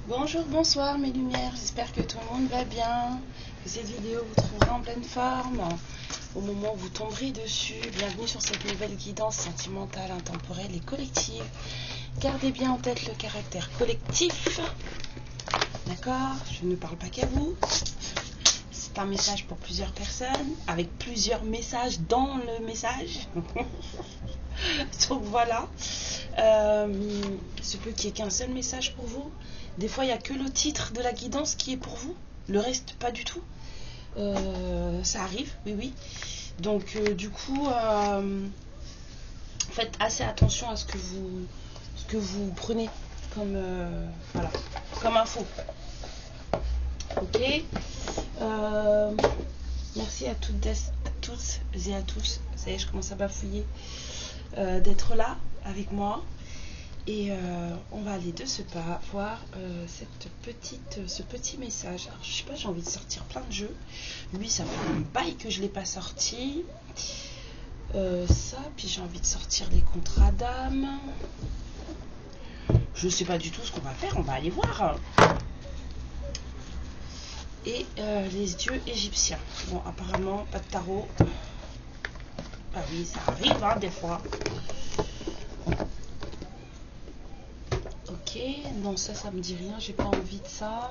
Bonjour, bonsoir mes lumières, j'espère que tout le monde va bien, que cette vidéo vous trouvera en pleine forme au moment où vous tomberez dessus. Bienvenue sur cette nouvelle guidance sentimentale, intemporelle et collective. Gardez bien en tête le caractère collectif, d'accord? Je ne parle pas qu'à vous. C'est un message pour plusieurs personnes, avec plusieurs messages dans le message. Donc voilà, ce peut qu'il n'y ait qu'un seul message pour vous. Des fois, il n'y a que le titre de la guidance qui est pour vous. Le reste, pas du tout. Ça arrive, oui, oui. Donc, du coup, faites assez attention à ce que vous prenez comme, voilà, comme info. Ok. Merci à toutes et à tous. Ça y est, je commence à bafouiller. D'être là avec moi. Et on va aller de ce pas voir ce petit message. Alors, je sais pas, j'ai envie de sortir plein de jeux. Lui, ça fait un bail que je l'ai pas sorti. Ça, puis j'ai envie de sortir les contrats d'âme. Je sais pas du tout ce qu'on va faire, on va aller voir. Et les dieux égyptiens. Bon, apparemment, pas de tarot. Ah oui, ça arrive, hein, des fois. Ok, non, ça me dit rien, j'ai pas envie de ça.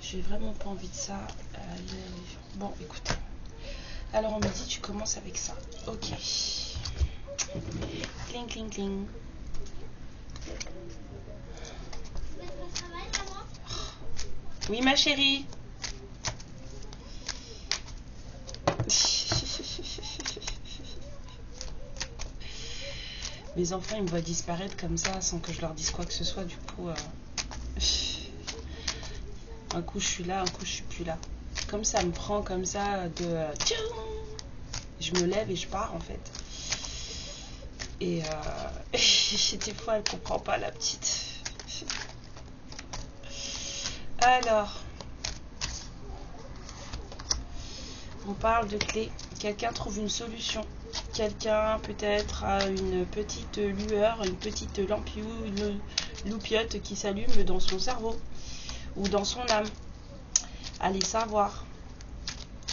J'ai vraiment pas envie de ça. Bon, écoutez. Alors, on me dit, tu commences avec ça. Ok. Cling, cling, cling. Oui, ma chérie. Mes enfants, ils me voient disparaître comme ça sans que je leur dise quoi que ce soit. Du coup, un coup je suis là, un coup je suis plus là. Comme ça me prend comme ça de... je me lève et je pars en fait. Et des fois, elle comprend pas, la petite. Alors, on parle de clé. Quelqu'un trouve une solution. Quelqu'un peut-être a une petite lueur, une petite loupiote qui s'allume dans son cerveau ou dans son âme. Allez savoir.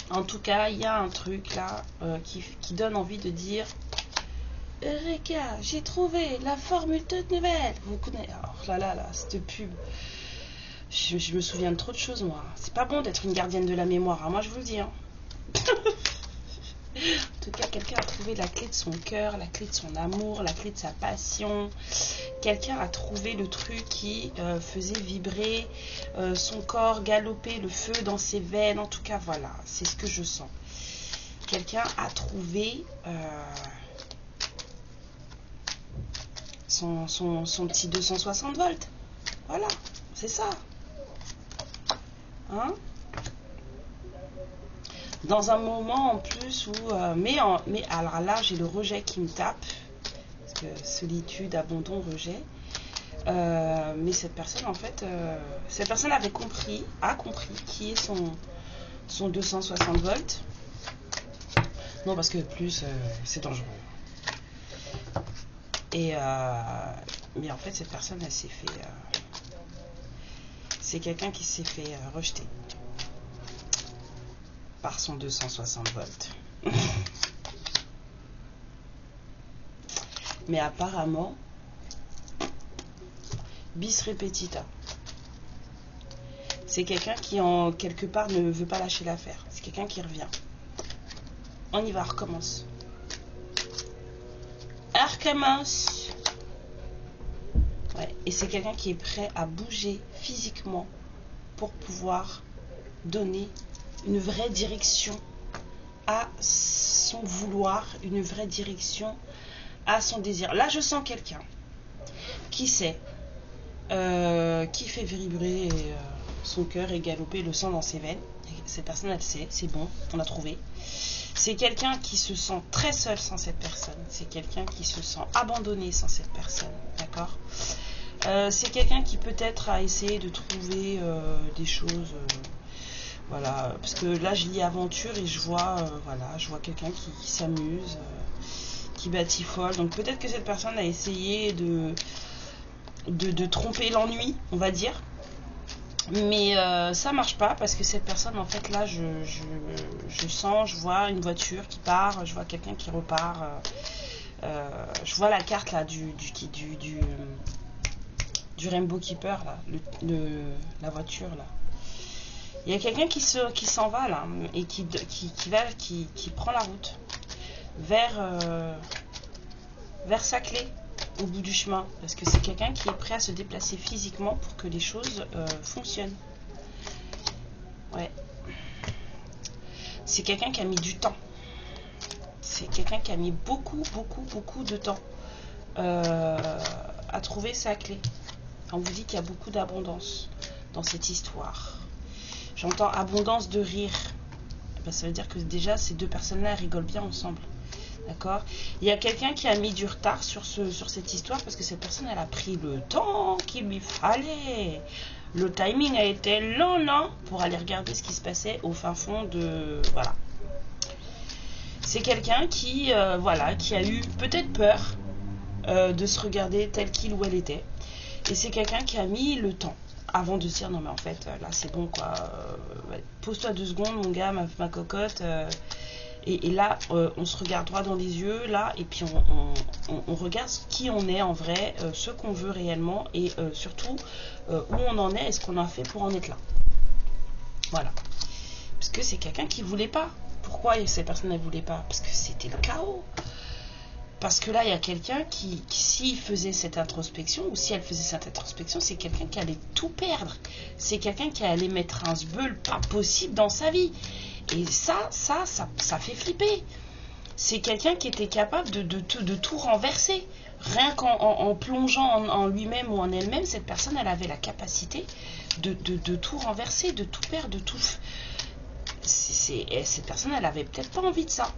En tout cas, il y a un truc là qui donne envie de dire Eureka, j'ai trouvé la formule toute nouvelle. Vous connaissez. Alors là, cette pub. Je me souviens de trop de choses, moi. C'est pas bon d'être une gardienne de la mémoire, hein, moi je vous le dis. Hein. En tout cas, quelqu'un a trouvé la clé de son cœur, la clé de son amour, la clé de sa passion. Quelqu'un a trouvé le truc qui faisait vibrer son corps, galoper le feu dans ses veines. En tout cas, voilà, c'est ce que je sens. Quelqu'un a trouvé son petit 260 volts. Voilà, c'est ça. Hein? Dans un moment en plus où... mais alors là, j'ai le rejet qui me tape. Parce que solitude, abandon, rejet. Mais cette personne, en fait... cette personne a compris qui est son 260 volts. Non, parce que plus, c'est dangereux. Et... mais en fait, cette personne, elle s'est fait... c'est quelqu'un qui s'est fait rejeter. Par son 260 volts. Mais apparemment, bis repetita. C'est quelqu'un qui, en quelque part, ne veut pas lâcher l'affaire. C'est quelqu'un qui revient. On y va, recommence. Recommence. Ouais. Et c'est quelqu'un qui est prêt à bouger physiquement pour pouvoir donner une vraie direction à son vouloir, une vraie direction à son désir. Là, je sens quelqu'un qui sait, qui fait vibrer son cœur et galoper le sang dans ses veines. Et cette personne, elle sait, c'est bon, on a trouvé. C'est quelqu'un qui se sent très seul sans cette personne. C'est quelqu'un qui se sent abandonné sans cette personne. D'accord ? C'est quelqu'un qui peut-être a essayé de trouver des choses... Voilà, parce que là je lis aventure et je vois, voilà, je vois quelqu'un qui s'amuse, qui batifole. Donc peut-être que cette personne a essayé de tromper l'ennui, on va dire. Mais ça marche pas parce que cette personne, en fait, là, je sens, je vois une voiture qui part, je vois quelqu'un qui repart. Je vois la carte là du Rainbow Keeper là, la voiture là. Il y a quelqu'un qui s'en va là et qui prend la route vers sa clé au bout du chemin, parce que c'est quelqu'un qui est prêt à se déplacer physiquement pour que les choses fonctionnent. Ouais. C'est quelqu'un qui a mis du temps. C'est quelqu'un qui a mis beaucoup de temps à trouver sa clé. On vous dit qu'il y a beaucoup d'abondance dans cette histoire. J'entends abondance de rire. Ben, ça veut dire que déjà ces deux personnes-là rigolent bien ensemble. D'accord? Il y a quelqu'un qui a mis du retard sur cette histoire parce que cette personne, elle a pris le temps qu'il lui fallait. Le timing a été long, non? Pour aller regarder ce qui se passait au fin fond de... Voilà. C'est quelqu'un qui, voilà, qui a eu peut-être peur de se regarder tel qu'il ou elle était. Et c'est quelqu'un qui a mis le temps avant de se dire non mais en fait là c'est bon quoi, pose-toi 2 secondes mon gars, ma cocotte, et là on se regarde droit dans les yeux là et puis on regarde qui on est en vrai, ce qu'on veut réellement et surtout où on en est et ce qu'on a fait pour en être là. Voilà. Parce que c'est quelqu'un qui voulait pas. Pourquoi ces personnes ne voulaient pas? Parce que c'était le chaos. Parce que là, il y a quelqu'un qui s'il faisait cette introspection, ou si elle faisait cette introspection, c'est quelqu'un qui allait tout perdre. C'est quelqu'un qui allait mettre un sbeul pas possible dans sa vie. Et ça fait flipper. C'est quelqu'un qui était capable de tout renverser. Rien qu'en plongeant en lui-même ou en elle-même, cette personne, elle avait la capacité de tout renverser, de tout perdre, de tout... Cette personne, elle avait peut-être pas envie de ça.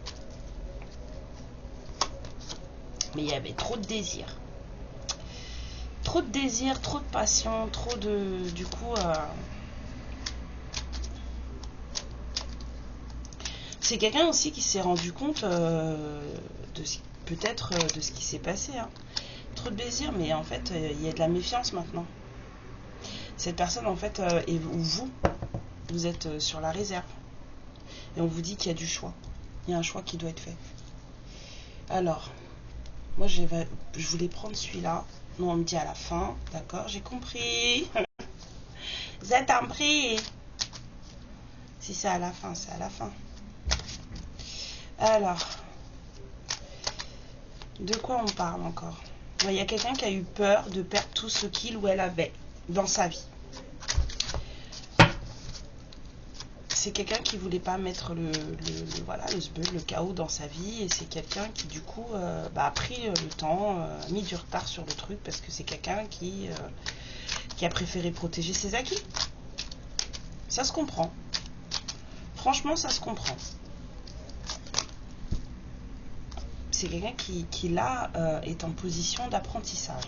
Mais il y avait trop de désir. Trop de désir, trop de passion, trop de... Du coup... C'est quelqu'un aussi qui s'est rendu compte peut-être de ce qui s'est passé. Hein. Trop de désir, mais en fait, il y a de la méfiance maintenant. Cette personne, en fait, et vous êtes sur la réserve. Et on vous dit qu'il y a du choix. Il y a un choix qui doit être fait. Alors... Moi, je voulais prendre celui-là. Non, on me dit à la fin. D'accord, j'ai compris. Vous êtes compris. Si c'est à la fin, c'est à la fin. Alors, de quoi on parle encore? Il y a quelqu'un qui a eu peur de perdre tout ce qu'il ou elle avait dans sa vie. C'est quelqu'un qui voulait pas mettre le sbeul, le chaos dans sa vie, et c'est quelqu'un qui du coup a pris le temps, mis du retard sur le truc parce que c'est quelqu'un qui a préféré protéger ses acquis. Ça se comprend. Franchement, ça se comprend. C'est quelqu'un qui là est en position d'apprentissage.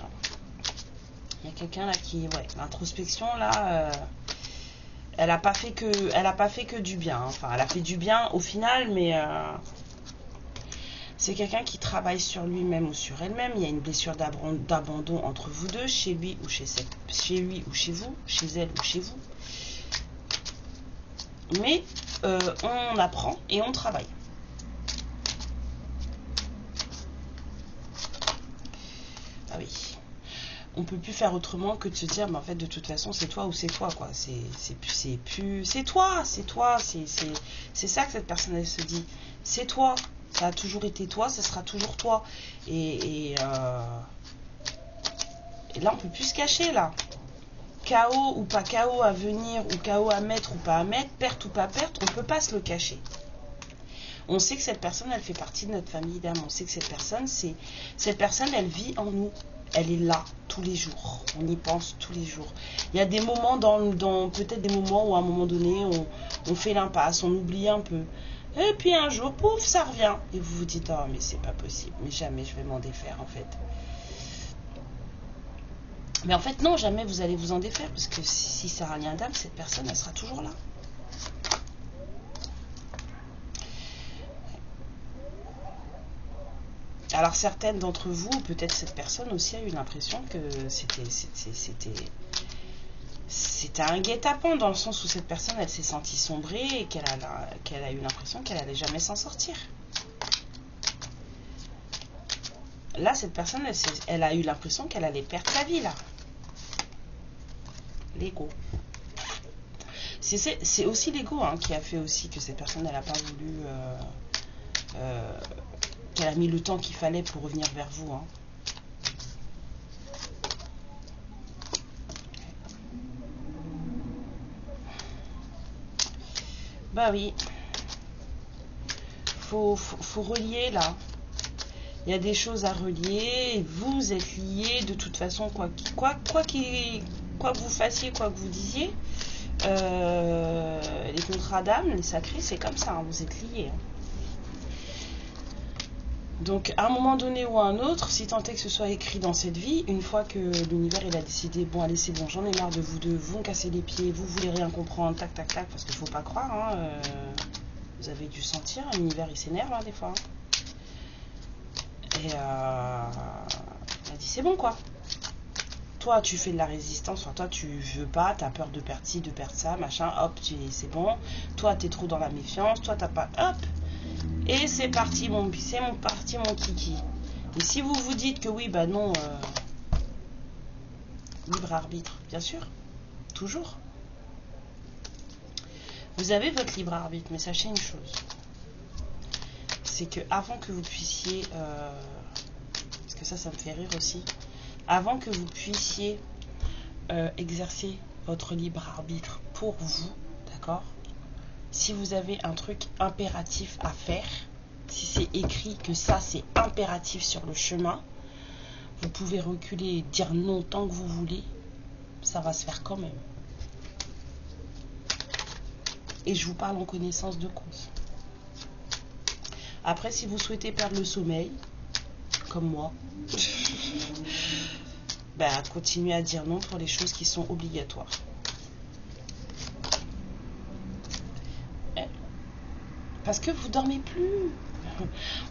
Il y a quelqu'un là qui, ouais, l'introspection là. Elle n'a pas fait que du bien. Hein. Enfin, elle a fait du bien au final, mais c'est quelqu'un qui travaille sur lui-même ou sur elle-même. Il y a une blessure d'abandon entre vous deux, chez lui ou chez vous, chez elle ou chez vous. Mais on apprend et on travaille. Ah oui. On peut plus faire autrement que de se dire, mais en fait, de toute façon, c'est toi ou c'est toi, quoi. C'est toi, c'est ça que cette personne, elle se dit. C'est toi. Ça a toujours été toi, ça sera toujours toi. Et là, on peut plus se cacher, là. Chaos ou pas chaos à venir, ou chaos à mettre ou pas à mettre, perte ou pas perte, on peut pas se le cacher. On sait que cette personne, elle fait partie de notre famille d'âme. On sait que cette personne, elle vit en nous. Elle est là tous les jours. On y pense tous les jours. Il y a des moments peut-être des moments où à un moment donné, on fait l'impasse, on oublie un peu. Et puis un jour, pouf, ça revient. Et vous vous dites, oh mais c'est pas possible. Mais jamais je vais m'en défaire en fait. Mais en fait non, jamais vous allez vous en défaire. Parce que si ça a un lien d'âme, cette personne, elle sera toujours là. Alors certaines d'entre vous, peut-être cette personne aussi a eu l'impression que c'était un guet-apens, dans le sens où cette personne, elle s'est sentie sombrée et qu'elle a eu l'impression qu'elle allait jamais s'en sortir. Là, cette personne, elle a eu l'impression qu'elle allait perdre sa vie, là. L'ego. C'est aussi l'ego hein, qui a fait aussi que cette personne, elle n'a pas voulu... qu'elle a mis le temps qu'il fallait pour revenir vers vous. Hein. Bah oui. Faut relier, là. Il y a des choses à relier. Vous êtes liés de toute façon, quoi que vous fassiez, quoi que vous disiez. Les contrats d'âme, les sacrés, c'est comme ça. Hein, vous êtes liés. Hein. Donc, à un moment donné ou à un autre, si tant est que ce soit écrit dans cette vie, une fois que l'univers il a décidé, bon allez c'est bon, j'en ai marre de vous deux, vous me cassez les pieds, vous voulez rien comprendre, tac tac tac, parce qu'il faut pas croire, hein, vous avez dû sentir, l'univers il s'énerve hein, des fois. Et il a dit c'est bon quoi. Toi tu fais de la résistance, toi tu veux pas, t'as peur de perdre ci, de perdre ça, machin, hop, c'est bon. Toi t'es trop dans la méfiance, toi t'as pas, hop. Et c'est parti mon kiki. Et si vous vous dites que oui, bah non, libre arbitre, bien sûr, toujours. Vous avez votre libre arbitre, mais sachez une chose. C'est que avant que vous puissiez, parce que ça me fait rire aussi, avant que vous puissiez exercer votre libre arbitre pour vous, d'accord ? Si vous avez un truc impératif à faire, si c'est écrit que ça c'est impératif sur le chemin, vous pouvez reculer et dire non tant que vous voulez, ça va se faire quand même. Et je vous parle en connaissance de cause. Après, si vous souhaitez perdre le sommeil, comme moi, ben, continuez à dire non pour les choses qui sont obligatoires. Parce que vous dormez plus.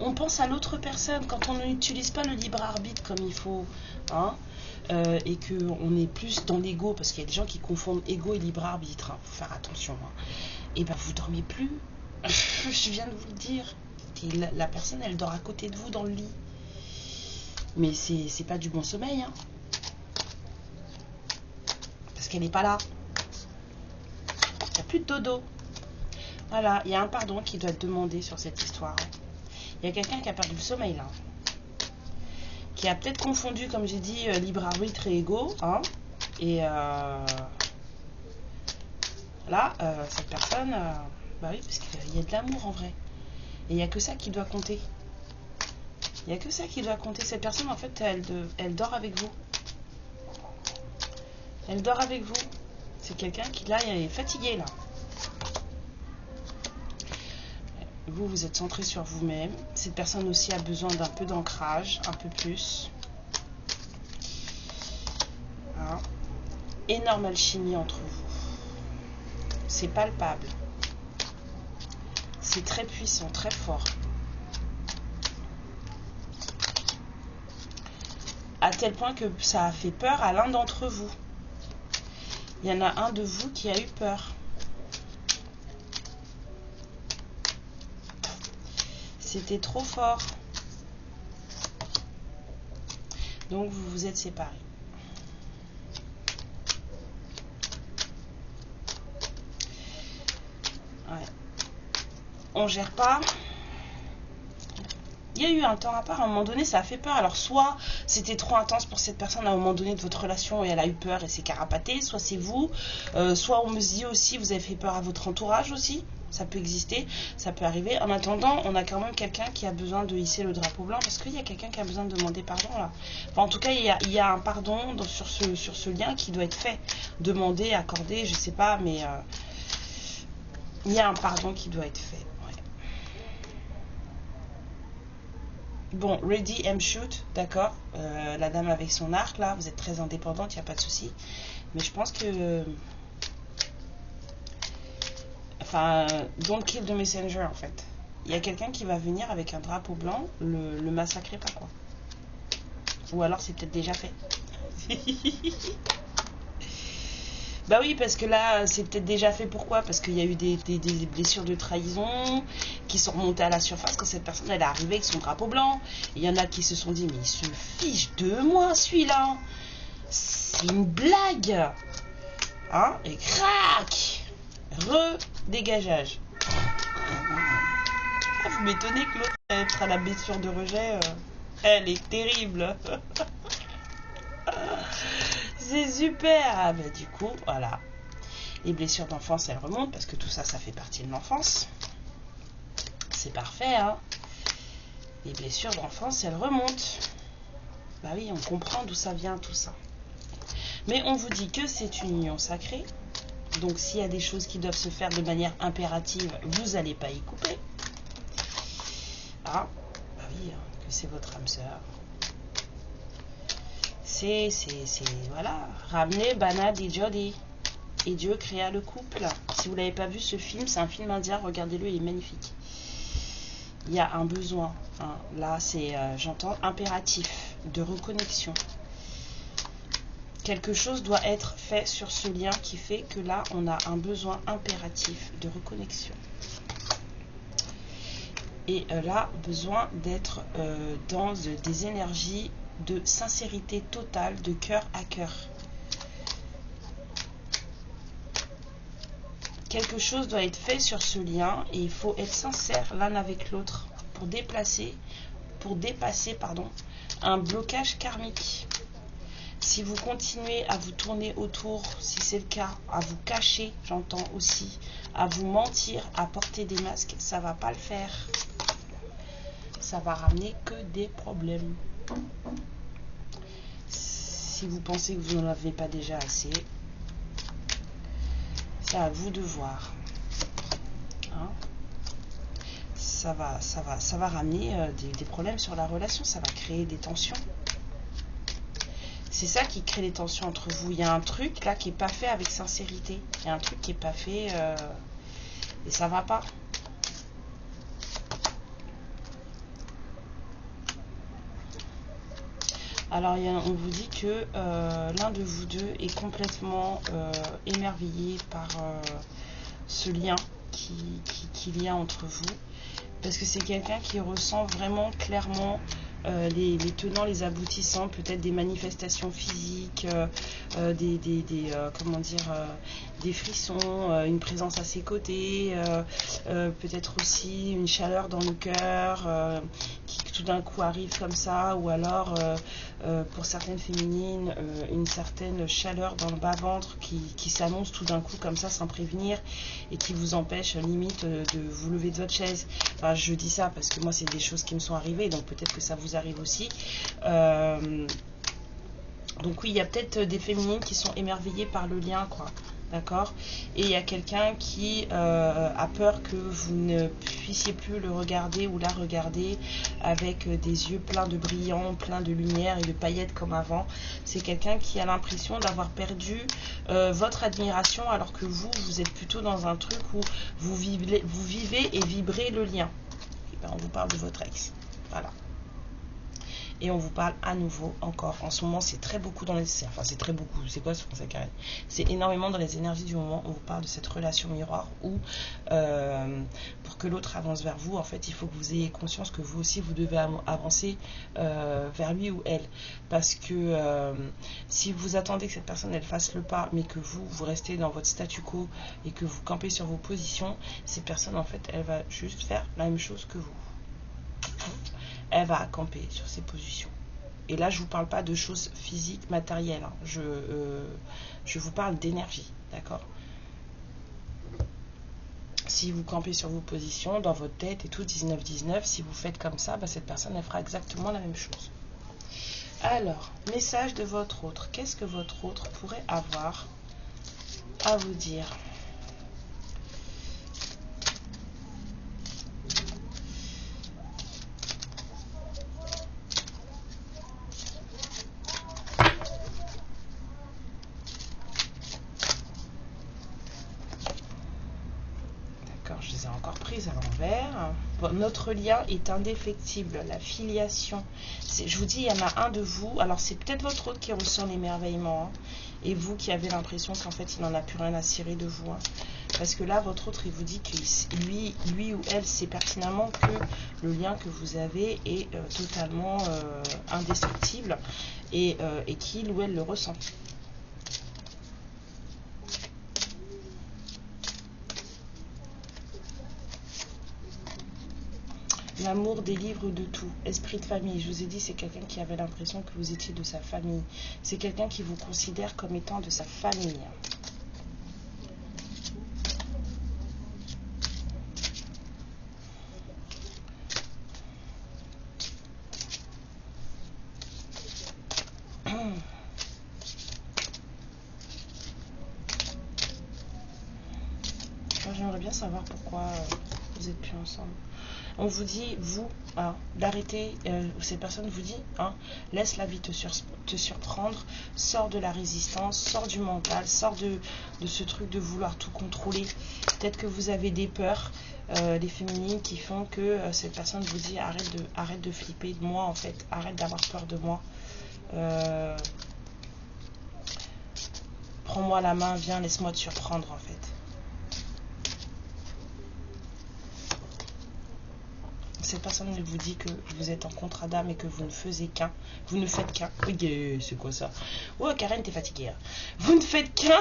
On pense à l'autre personne quand on n'utilise pas le libre arbitre comme il faut, hein, et qu'on est plus dans l'ego, parce qu'il y a des gens qui confondent ego et libre arbitre. Faut faire attention. Hein. Et ben vous dormez plus. Je viens de vous le dire. Et la personne, elle dort à côté de vous dans le lit. Mais c'est pas du bon sommeil, hein. Parce qu'elle n'est pas là. Il n'y a plus de dodo. Voilà, il y a un pardon qui doit être demandé sur cette histoire. Il y a quelqu'un qui a perdu le sommeil là. Qui a peut-être confondu, comme j'ai dit, libre arbitre et ego. Hein, et là, cette personne, bah oui, parce qu'il y a de l'amour en vrai. Et il n'y a que ça qui doit compter. Il n'y a que ça qui doit compter. Cette personne, en fait, elle dort avec vous. Elle dort avec vous. C'est quelqu'un qui, là, est fatigué, là. Vous, vous êtes centré sur vous-même. Cette personne aussi a besoin d'un peu d'ancrage, un peu plus. Hein. Énorme alchimie entre vous. C'est palpable. C'est très puissant, très fort. À tel point que ça a fait peur à l'un d'entre vous. Il y en a un de vous qui a eu peur. C'était trop fort. Donc vous vous êtes séparés. Ouais. On gère pas. Il y a eu un temps à part, à un moment donné, ça a fait peur. Alors, soit c'était trop intense pour cette personne à un moment donné de votre relation et elle a eu peur et s'est carapatée, soit c'est vous, soit on me dit aussi, vous avez fait peur à votre entourage aussi. Ça peut exister, ça peut arriver. En attendant, on a quand même quelqu'un qui a besoin de hisser le drapeau blanc parce qu'il y a quelqu'un qui a besoin de demander pardon là. Enfin, en tout cas, il y a un pardon sur ce lien qui doit être fait. Demander, accorder, je sais pas, mais il y a un pardon qui doit être fait. Ouais. Bon, ready, aim, shoot, d'accord. La dame avec son arc là, vous êtes très indépendante, il n'y a pas de souci. Mais je pense que... Enfin, don't kill the messenger en fait. il y a quelqu'un qui va venir avec un drapeau blanc le massacrer, pas quoi. Ou alors c'est peut-être déjà fait. Bah oui, parce que là, c'est peut-être déjà fait. Pourquoi? Parce qu'il y a eu des blessures de trahison qui sont remontées à la surface quand cette personne elle est arrivée avec son drapeau blanc. Il y en a qui se sont dit, mais il se fiche de moi celui-là. C'est une blague. Hein? Et crac! Redégageage. Ah, vous m'étonnez que l'autre être à la blessure de rejet. Elle est terrible. C'est super. Ah bah du coup, voilà. Les blessures d'enfance, elles remontent parce que tout ça, ça fait partie de l'enfance. C'est parfait, hein. Les blessures d'enfance, elles remontent. Bah oui, on comprend d'où ça vient tout ça. Mais on vous dit que c'est une union sacrée. Donc s'il y a des choses qui doivent se faire de manière impérative, vous n'allez pas y couper. Ah, bah oui, hein, que c'est votre âme sœur. C'est, voilà, ramener Banad et Jody. Et Dieu créa le couple. Si vous l'avez pas vu ce film, c'est un film indien, regardez-le, il est magnifique. Il y a un besoin, hein. Là c'est, j'entends, impératif, de reconnexion. Quelque chose doit être fait sur ce lien qui fait que là, on a un besoin impératif de reconnexion. Et là, besoin d'être dans des énergies de sincérité totale, de cœur à cœur. Quelque chose doit être fait sur ce lien et il faut être sincère l'un avec l'autre pour dépasser, un blocage karmique. Si vous continuez à vous tourner autour, si c'est le cas, à vous cacher, j'entends aussi, à vous mentir, à porter des masques, ça va pas le faire. Ça va ramener que des problèmes. Si vous pensez que vous n'en avez pas déjà assez, c'est à vous de voir. Hein? Ça va ramener des problèmes sur la relation, ça va créer des tensions. C'est ça qui crée les tensions entre vous. Il y a un truc là qui n'est pas fait avec sincérité. Il y a un truc qui n'est pas fait et ça va pas. Alors on vous dit que l'un de vous deux est complètement émerveillé par ce lien qu'il y a entre vous. Parce que c'est quelqu'un qui ressent vraiment clairement les tenants, les aboutissants, peut-être des manifestations physiques, des frissons, une présence à ses côtés, peut-être aussi une chaleur dans le cœur qui tout d'un coup arrive comme ça, ou alors pour certaines féminines une certaine chaleur dans le bas-ventre qui s'annonce tout d'un coup comme ça sans prévenir et qui vous empêche limite de vous lever de votre chaise. Enfin, je dis ça parce que moi c'est des choses qui me sont arrivées, donc peut-être que ça vous arrive aussi. Donc oui, il y a peut-être des féminines qui sont émerveillées par le lien, quoi. D'accord? Et il y a quelqu'un qui a peur que vous ne puissiez plus le regarder ou la regarder avec des yeux pleins de brillants, pleins de lumière et de paillettes comme avant. C'est quelqu'un qui a l'impression d'avoir perdu votre admiration alors que vous êtes plutôt dans un truc où vous vivez et vibrez le lien. Et ben, on vous parle de votre ex. Voilà. Et on vous parle à nouveau encore. En ce moment, c'est très beaucoup dans les... Enfin, c'est très beaucoup. C'est quoi ce français, Karine? C'est énormément dans les énergies du moment. On vous parle de cette relation miroir où, pour que l'autre avance vers vous, en fait, il faut que vous ayez conscience que vous aussi, vous devez avancer vers lui ou elle. Parce que si vous attendez que cette personne, elle fasse le pas, mais que vous restez dans votre statu quo et que vous campez sur vos positions, cette personne, en fait, elle va juste faire la même chose que vous. Elle va camper sur ses positions. Et là, je ne vous parle pas de choses physiques, matérielles. Hein. Je vous parle d'énergie, d'accord? Si vous campez sur vos positions, dans votre tête et tout, 19-19, si vous faites comme ça, bah, cette personne, elle fera exactement la même chose. Alors, message de votre autre. Qu'est-ce que votre autre pourrait avoir à vous dire ? Je les ai encore prises à l'envers. Notre lien est indéfectible, la filiation. Je vous dis, il y en a un de vous, alors c'est peut-être votre autre qui ressent l'émerveillement, hein, et vous qui avez l'impression qu'en fait il n'en a plus rien à cirer de vous. Hein. Parce que là, votre autre, il vous dit que lui ou elle sait pertinemment que le lien que vous avez est totalement indestructible et qu'il ou elle le ressent. L'amour délivre de tout. Esprit de famille, je vous ai dit, c'est quelqu'un qui avait l'impression que vous étiez de sa famille. C'est quelqu'un qui vous considère comme étant de sa famille. J'aimerais bien savoir pourquoi vous n'êtes plus ensemble. On vous dit, vous, hein, d'arrêter, cette personne vous dit, hein, laisse la vie te surprendre, sors de la résistance, sors du mental, sors de ce truc de vouloir tout contrôler. Peut-être que vous avez des peurs, les féminines, qui font que cette personne vous dit, arrête de flipper de moi, en fait, arrête d'avoir peur de moi. Prends-moi la main, viens, laisse-moi te surprendre, en fait. Cette personne vous dit que vous êtes en contrat d'âme et que vous ne faites qu'un. Vous ne faites qu'un. Oui, c'est quoi ça? Oh, Karen, t'es fatiguée. Hein. Vous ne faites qu'un.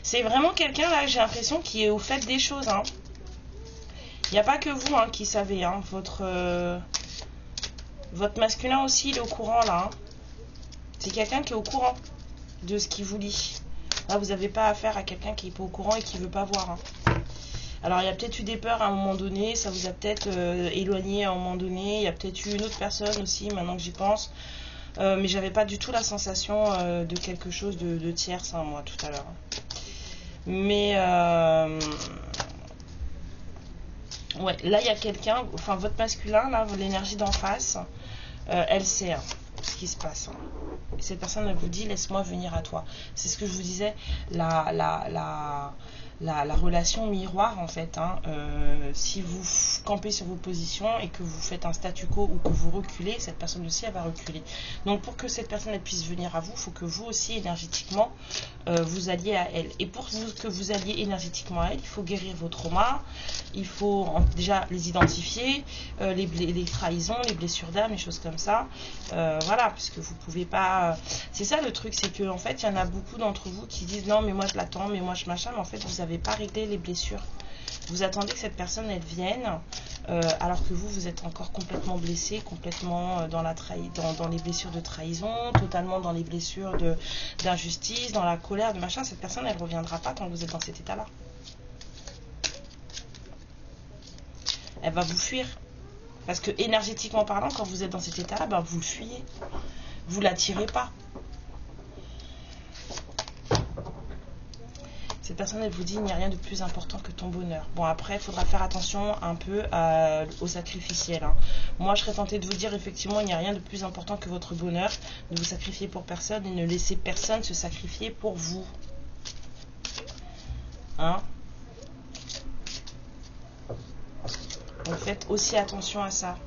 C'est vraiment quelqu'un, là, j'ai l'impression, qui est au fait des choses. Hein. Il n'y a pas que vous hein, qui savez. Hein. Votre masculin aussi, il est au courant, là. Hein. C'est quelqu'un qui est au courant de ce qu'il vous lit. Là, vous n'avez pas affaire à quelqu'un qui n'est pas au courant et qui ne veut pas voir. Hein. Alors, il y a peut-être eu des peurs à un moment donné, ça vous a peut-être éloigné à un moment donné. Il y a peut-être eu une autre personne aussi, maintenant que j'y pense. Mais j'avais pas du tout la sensation de quelque chose de tierce, hein, moi, tout à l'heure. Mais, ouais, là, il y a quelqu'un, enfin, votre masculin, là, l'énergie d'en face, elle sait hein, ce qui se passe. Hein. Et cette personne, elle vous dit, laisse-moi venir à toi. C'est ce que je vous disais, la relation miroir en fait, hein, si vous campez sur vos positions et que vous faites un statu quo ou que vous reculez, cette personne aussi elle va reculer. Donc pour que cette personne elle puisse venir à vous, il faut que vous aussi énergétiquement vous alliez à elle. Et pour que vous alliez énergétiquement à elle, il faut guérir vos traumas, il faut déjà les identifier, les trahisons, les blessures d'âme, les choses comme ça. Voilà, puisque vous pouvez pas... C'est ça le truc, c'est que en fait il y en a beaucoup d'entre vous qui disent non mais moi je l'attends, mais moi je machin, mais en fait vous avez pas réglé les blessures. Vous attendez que cette personne elle vienne alors que vous êtes encore complètement blessé, complètement dans les blessures de trahison, totalement dans les blessures d'injustice, dans la colère, de machin. Cette personne elle reviendra pas quand vous êtes dans cet état là. Elle va vous fuir parce que énergétiquement parlant, quand vous êtes dans cet état là, ben, vous le fuyez, vous l'attirez pas. Cette personne, elle vous dit, il n'y a rien de plus important que ton bonheur. Bon, après, il faudra faire attention un peu au sacrificiel. Hein. Moi, je serais tentée de vous dire, effectivement, il n'y a rien de plus important que votre bonheur. Ne vous sacrifiez pour personne et ne laissez personne se sacrifier pour vous. Hein? Donc, faites aussi attention à ça.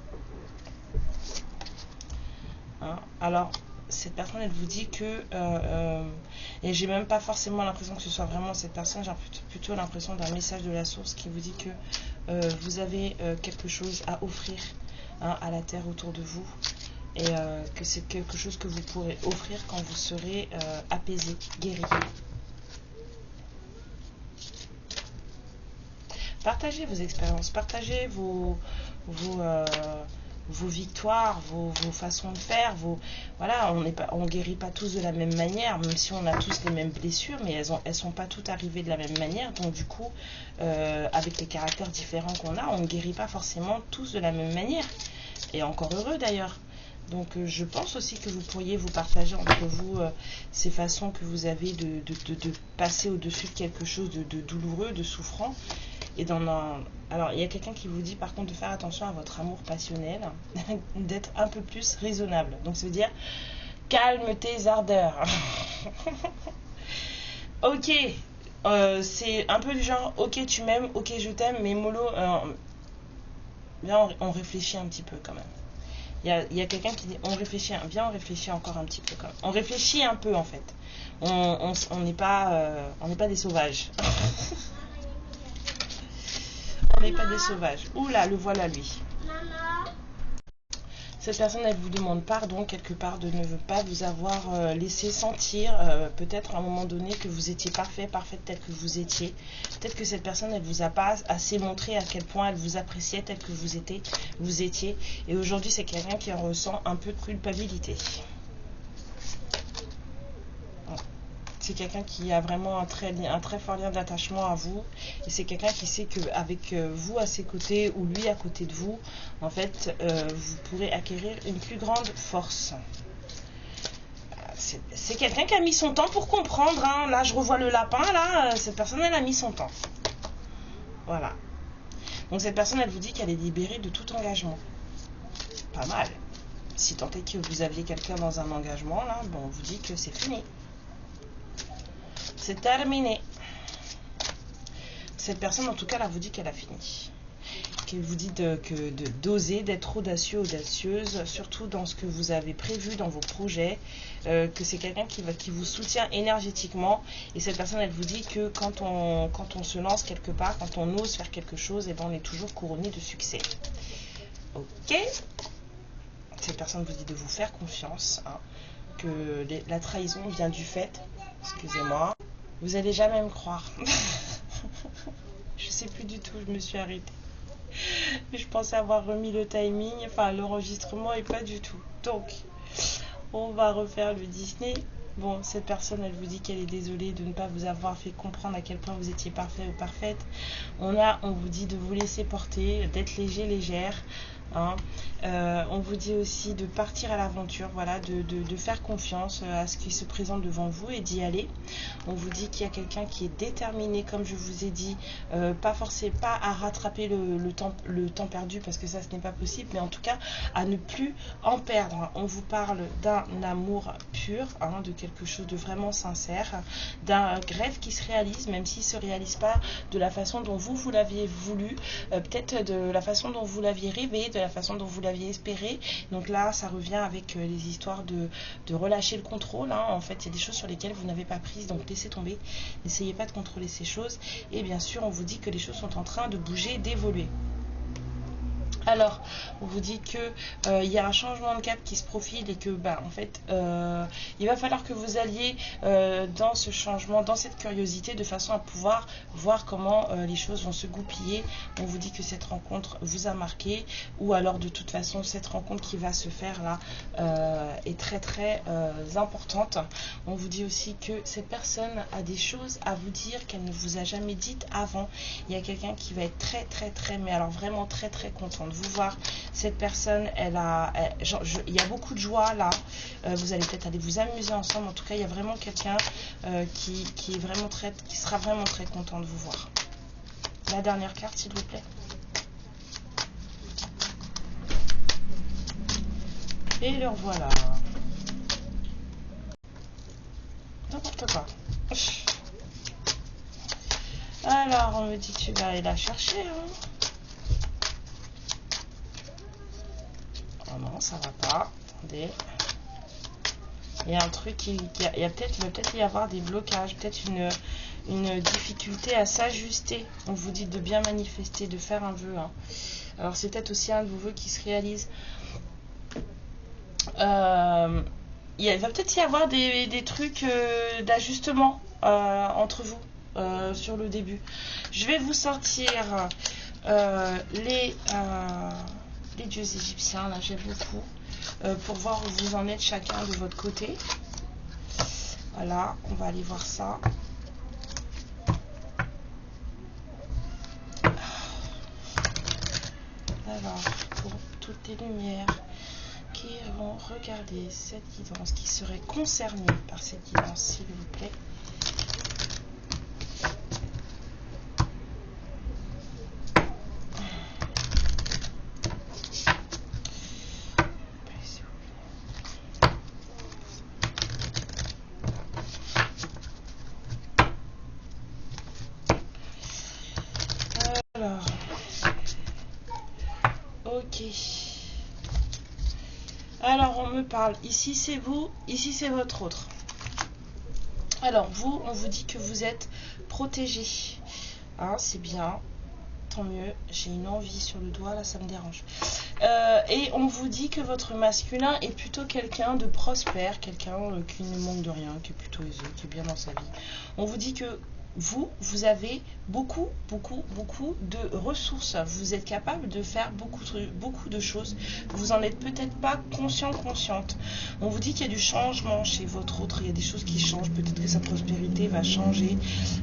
Hein? Alors... cette personne elle vous dit que et j'ai même pas forcément l'impression que ce soit vraiment cette personne, j'ai plutôt l'impression d'un message de la source qui vous dit que vous avez quelque chose à offrir hein, à la terre autour de vous et que c'est quelque chose que vous pourrez offrir quand vous serez apaisé, guéri. Partagez vos expériences, partagez vos victoires, vos façons de faire, voilà, on guérit pas tous de la même manière, même si on a tous les mêmes blessures, mais elles sont pas toutes arrivées de la même manière, donc du coup, avec les caractères différents qu'on a, on ne guérit pas forcément tous de la même manière, et encore heureux d'ailleurs. Donc je pense aussi que vous pourriez vous partager entre vous ces façons que vous avez de passer au-dessus de quelque chose de douloureux, de souffrant. Et alors, il y a quelqu'un qui vous dit par contre de faire attention à votre amour passionnel, d'être un peu plus raisonnable. Donc, ça veut dire calme tes ardeurs. Ok, c'est un peu du genre ok, tu m'aimes, ok, je t'aime, mais mollo, Viens, on réfléchit un petit peu quand même. Il y a quelqu'un qui dit on réfléchit, viens, on réfléchit encore un petit peu quand même. On réfléchit un peu en fait. On n'est pas des sauvages. On n'est pas des sauvages. Oula, le voilà lui. Cette personne, elle vous demande pardon quelque part de ne pas vous avoir laissé sentir peut-être à un moment donné que vous étiez parfaite tel que vous étiez. Peut-être que cette personne, elle vous a pas assez montré à quel point elle vous appréciait tel que vous étiez. Et aujourd'hui, c'est quelqu'un qui en ressent un peu de culpabilité. C'est quelqu'un qui a vraiment un très fort lien d'attachement à vous. Et c'est quelqu'un qui sait qu'avec vous à ses côtés ou lui à côté de vous, en fait, vous pourrez acquérir une plus grande force. C'est quelqu'un qui a mis son temps pour comprendre. Hein. Là, je revois le lapin. Là, cette personne, elle a mis son temps. Voilà. Donc, cette personne, elle vous dit qu'elle est libérée de tout engagement. Pas mal. Si tant est que vous aviez quelqu'un dans un engagement, là, bon, on vous dit que c'est fini. C'est terminé. Cette personne, en tout cas, là, vous dit qu'elle a fini. Qu'elle vous dit d'oser, d'être audacieux, audacieuse, surtout dans ce que vous avez prévu dans vos projets, que c'est quelqu'un qui vous soutient énergétiquement. Et cette personne, elle vous dit que quand on se lance quelque part, quand on ose faire quelque chose, et ben on est toujours couronné de succès. Ok. Cette personne vous dit de vous faire confiance, hein, que la trahison vient du fait, excusez-moi, vous n'allez jamais me croire. Je sais plus du tout, je me suis arrêtée. Je pensais avoir remis le timing, enfin l'enregistrement, et pas du tout. Donc, on va refaire le Disney. Bon, cette personne, elle vous dit qu'elle est désolée de ne pas vous avoir fait comprendre à quel point vous étiez parfait ou parfaite. On vous dit de vous laisser porter, d'être léger, légère. Hein. On vous dit aussi de partir à l'aventure, voilà, de faire confiance à ce qui se présente devant vous et d'y aller. On vous dit qu'il y a quelqu'un qui est déterminé, comme je vous ai dit, pas à rattraper le temps perdu, parce que ça, ce n'est pas possible, mais en tout cas à ne plus en perdre. Hein. On vous parle d'un amour pur, hein, de quelque chose de vraiment sincère, d'un rêve qui se réalise, même s'il ne se réalise pas de la façon dont vous l'aviez voulu, peut-être de la façon dont vous l'aviez rêvé, de la façon dont vous l'aviez espéré. Donc là, ça revient avec les histoires de relâcher le contrôle. Hein. En fait, il y a des choses sur lesquelles vous n'avez pas prise, donc laissez tomber. N'essayez pas de contrôler ces choses. Et bien sûr, on vous dit que les choses sont en train de bouger, d'évoluer. Alors, on vous dit que il y a un changement de cap qui se profile et que, en fait, il va falloir que vous alliez dans ce changement, dans cette curiosité, de façon à pouvoir voir comment les choses vont se goupiller. On vous dit que cette rencontre vous a marqué, ou alors de toute façon, cette rencontre qui va se faire là est très très importante. On vous dit aussi que cette personne a des choses à vous dire qu'elle ne vous a jamais dites avant. Il y a quelqu'un qui va être très très très, mais alors vraiment très très contente vous voir. Cette personne, il y a beaucoup de joie là. Vous allez peut-être aller vous amuser ensemble. En tout cas, il y a vraiment quelqu'un qui sera vraiment très content de vous voir. La dernière carte, s'il vous plaît. Et le revoilà. N'importe quoi. Alors, on me dit que tu vas aller la chercher. Hein. Oh non, ça va pas. Attendez. Il y a un truc il va peut-être y avoir des blocages, peut-être une difficulté à s'ajuster. On vous dit de bien manifester, de faire un vœu. Hein. Alors c'est peut-être aussi un de vos vœux qui se réalise. Il va peut-être y avoir des trucs d'ajustement entre vous sur le début. Je vais vous sortir les dieux égyptiens, là j'aime beaucoup, pour voir où vous en êtes chacun de votre côté. Voilà, on va aller voir ça. Alors, pour toutes les lumières qui vont regarder cette guidance, qui seraient concernées par cette guidance, s'il vous plaît. Ok. Alors, on me parle. Ici, c'est vous. Ici, c'est votre autre. Alors, vous, on vous dit que vous êtes protégé. Hein, c'est bien. Tant mieux. J'ai une envie sur le doigt, là, ça me dérange. Et on vous dit que votre masculin est plutôt quelqu'un de prospère, quelqu'un qui ne manque de rien, qui est plutôt aisé, qui est bien dans sa vie. On vous dit que vous avez beaucoup de ressources. Vous êtes capable de faire beaucoup de choses. Vous en êtes peut-être pas consciente. On vous dit qu'il y a du changement chez votre autre. Il y a des choses qui changent. Peut-être que sa prospérité va changer.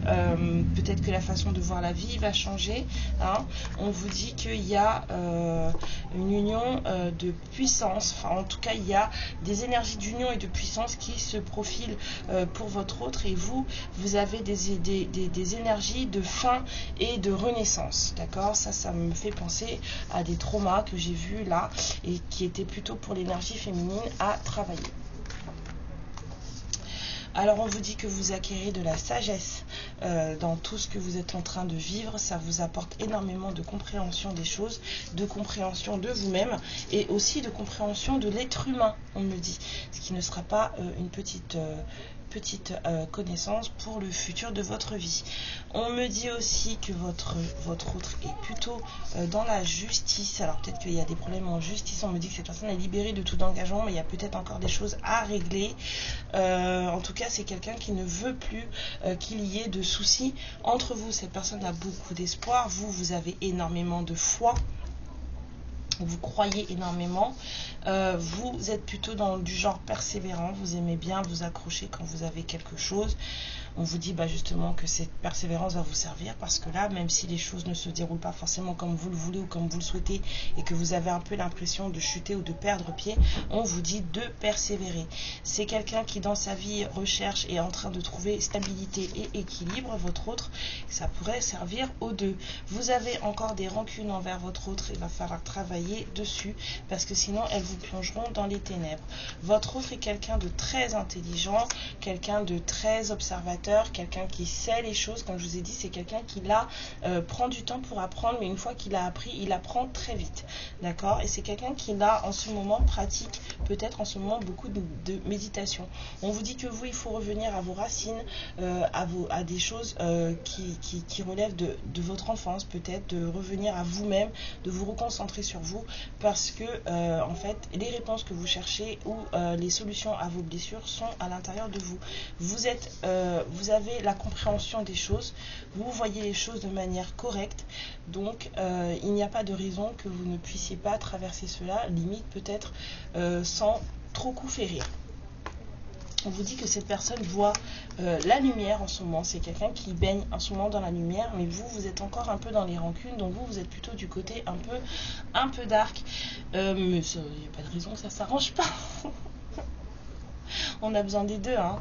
Peut-être que la façon de voir la vie va changer. Hein. On vous dit qu'il y a une union de puissance. Enfin, en tout cas, il y a des énergies d'union et de puissance qui se profilent pour votre autre. Et vous avez des énergies de fin et de renaissance, d'accord. Ça me fait penser à des traumas que j'ai vus là et qui étaient plutôt pour l'énergie féminine à travailler. Alors on vous dit que vous acquérez de la sagesse dans tout ce que vous êtes en train de vivre. Ça vous apporte énormément de compréhension des choses, de compréhension de vous-même et aussi de compréhension de l'être humain, on me dit. Ce qui ne sera pas une petite connaissance pour le futur de votre vie. On me dit aussi que votre autre est plutôt dans la justice. Alors peut-être qu'il y a des problèmes en justice. On me dit que cette personne est libérée de tout engagement, mais il y a peut-être encore des choses à régler. En tout cas, c'est quelqu'un qui ne veut plus qu'il y êtes de soucis entre vous. Cette personne a beaucoup d'espoir. Vous avez énormément de foi. Vous croyez énormément, vous êtes plutôt du genre persévérant, vous aimez bien vous accrocher quand vous avez quelque chose. On vous dit justement que cette persévérance va vous servir parce que là, même si les choses ne se déroulent pas forcément comme vous le voulez ou comme vous le souhaitez et que vous avez un peu l'impression de chuter ou de perdre pied, on vous dit de persévérer. C'est quelqu'un qui dans sa vie recherche et est en train de trouver stabilité et équilibre. Votre autre, ça pourrait servir aux deux. Vous avez encore des rancunes envers votre autre, il va falloir travailler dessus parce que sinon elles vous plongeront dans les ténèbres. Votre autre est quelqu'un de très intelligent, quelqu'un de très observateur, quelqu'un qui sait les choses. Comme je vous ai dit, c'est quelqu'un qui là prend du temps pour apprendre, mais une fois qu'il a appris, il apprend très vite, d'accord. Et c'est quelqu'un qui là en ce moment pratique peut-être en ce moment beaucoup de méditation. On vous dit que vous, il faut revenir à vos racines, à des choses qui relèvent de votre enfance, peut-être de revenir à vous-même, de vous reconcentrer sur vous, parce que en fait les réponses que vous cherchez ou les solutions à vos blessures sont à l'intérieur de vous. Vous avez la compréhension des choses, vous voyez les choses de manière correcte, donc il n'y a pas de raison que vous ne puissiez pas traverser cela, limite peut-être sans trop coup férir. On vous dit que cette personne voit la lumière en ce moment. C'est quelqu'un qui baigne en ce moment dans la lumière, mais vous êtes encore un peu dans les rancunes, donc vous êtes plutôt du côté un peu dark. Mais il n'y a pas de raison que ça s'arrange pas. On a besoin des deux, hein.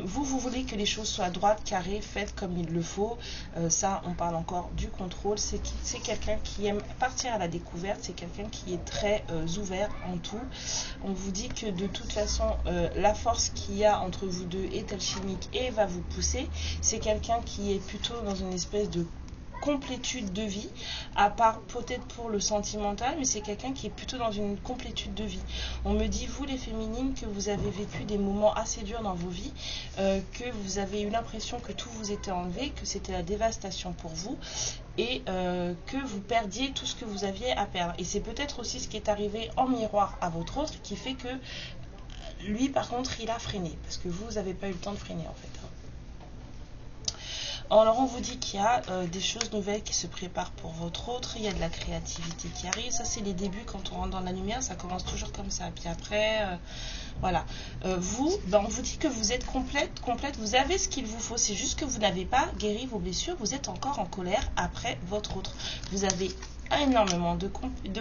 Vous voulez que les choses soient droites, carrées, faites comme il le faut. Ça, on parle encore du contrôle. C'est quelqu'un qui aime partir à la découverte. C'est quelqu'un qui est très ouvert en tout. On vous dit que de toute façon, la force qu'il y a entre vous deux est alchimique et va vous pousser. C'est quelqu'un qui est plutôt dans une espèce de complétude de vie, à part peut-être pour le sentimental, mais c'est quelqu'un qui est plutôt dans une complétude de vie. On me dit, vous les féminines, que vous avez vécu des moments assez durs dans vos vies, que vous avez eu l'impression que tout vous était enlevé, que c'était la dévastation pour vous, et que vous perdiez tout ce que vous aviez à perdre. Et c'est peut-être aussi ce qui est arrivé en miroir à votre autre, qui fait que lui, par contre, il a freiné, parce que vous n'avez pas eu le temps de freiner, en fait. Alors on vous dit qu'il y a des choses nouvelles qui se préparent pour votre autre, il y a de la créativité qui arrive, ça c'est les débuts quand on rentre dans la lumière, ça commence toujours comme ça, puis après, voilà. On vous dit que vous êtes complète, vous avez ce qu'il vous faut, c'est juste que vous n'avez pas guéri vos blessures, vous êtes encore en colère après votre autre. Vous avez énormément de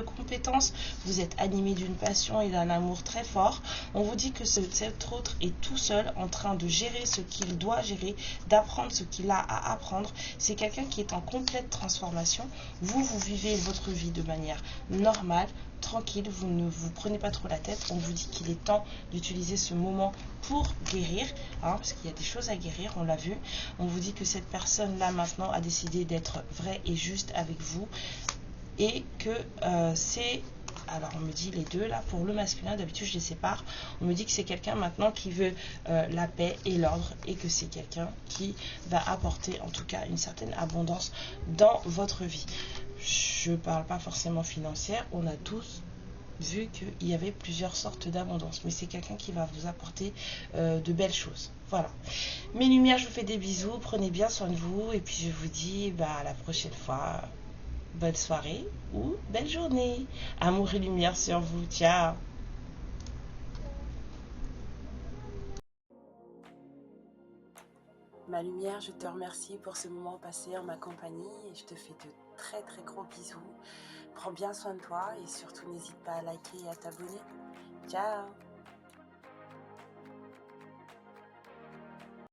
compétences, vous êtes animé d'une passion et d'un amour très fort. On vous dit que cet autre est tout seul en train de gérer ce qu'il doit gérer, d'apprendre ce qu'il a à apprendre. C'est quelqu'un qui est en complète transformation. Vous vivez votre vie de manière normale, tranquille, vous ne vous prenez pas trop la tête. On vous dit qu'il est temps d'utiliser ce moment pour guérir, hein, parce qu'il y a des choses à guérir, on l'a vu. On vous dit que cette personne là maintenant a décidé d'être vraie et juste avec vous. et que c'est... Alors on me dit les deux là, pour le masculin d'habitude je les sépare, on me dit que c'est quelqu'un maintenant qui veut la paix et l'ordre, et que c'est quelqu'un qui va apporter en tout cas une certaine abondance dans votre vie. Je parle pas forcément financière, on a tous vu qu'il y avait plusieurs sortes d'abondance, mais c'est quelqu'un qui va vous apporter de belles choses. Voilà. Mes lumières, je vous fais des bisous, prenez bien soin de vous, et puis je vous dis à la prochaine fois. Bonne soirée ou belle journée. Amour et lumière sur vous. Ciao. Ma lumière, je te remercie pour ce moment passé en ma compagnie et je te fais de très très gros bisous. Prends bien soin de toi et surtout n'hésite pas à liker et à t'abonner. Ciao.